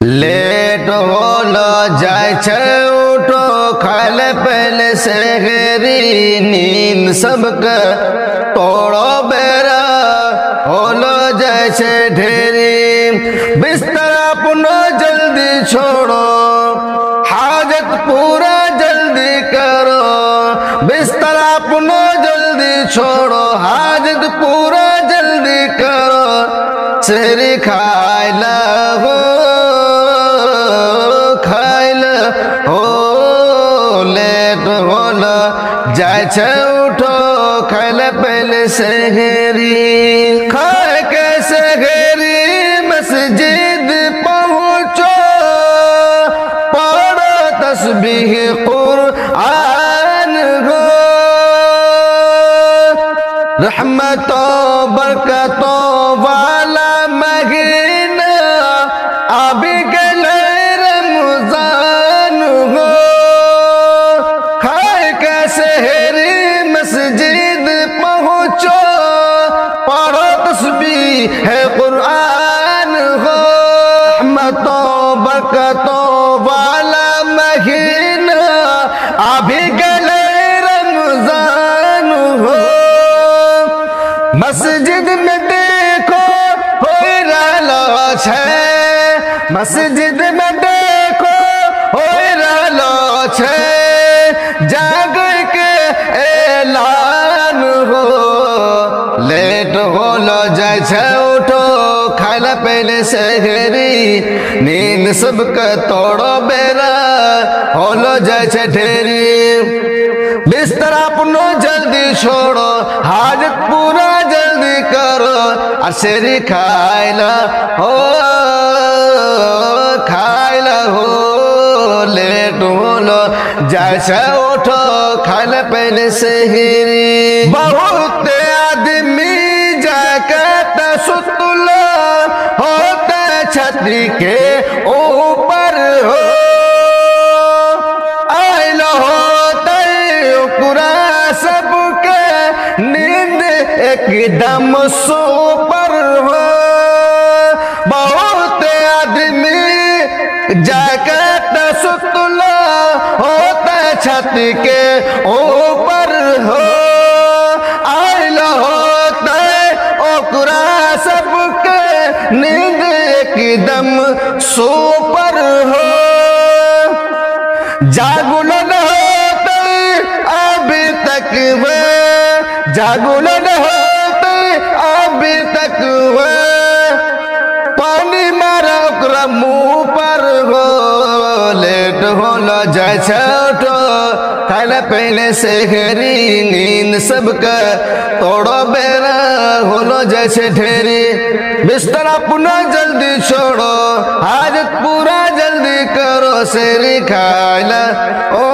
late होलो जाय छे उठो खाले पहले सेहरी नींद सबके तोड़ो बेरा होलो जाय छे ढेरी बिस्तर अपनो जल्दी छोड़ो हाजत पूरा जल्दी करो बिस्तर अपनो जल्दी छोड़ो हाजत पूरा जल्दी करो सेहरी खाय लो जाय छे उठो खाले पहले सेहरी खाए के सेहरी मस्जिद पहुँचो पढ़ो तस्बीह कुरआन हो रहमतों बरकतों वाला महीना अभी गले रमजान हो सेहरी मस्जिद पहुँचो पढ़ो तस्बीह है कुरआन हो रहमतों बरकतों वाला महीना अभी गले रमजान हो मस्जिद में देखो हो रहा छे मस्जिद में देखो हो रहा छे जाग के ऐलान हो लेट होलो जाय छे उठो खाला पहले सेहरी नींद सबके तोड़ो बेरा होलो जाय छे ढेरी बिस्तर अपनो जल्दी छोड़ो हाजत पूरा जल्दी करो और सेहरी खाइला हो लेट होलो जाय छे उठो खाले पहले सेहरी बहुत आदमी जाके सुतलो होते छतरी के ऊपर हो आइलो होते पूरा सबके नींद एकदम सुपर हो बहुत आदमी जाके सुतलो होते छत के ऊपर हो आइलो होते ओकरा सबके नींद एकदम सुपर हो जागुलो न होते अभी तक वे जागुलो न होते अभी तक वे पानी मारा ओकरा मुँह पर हो लेट होलो जाय छे उठो खाले पहले सेहरी नींद सबके तोड़ो बेरा होलो जाय छे ढेरी बिस्तर अपना जल्दी छोड़ो हाजत पूरा जल्दी करो सेहरी खाइला हो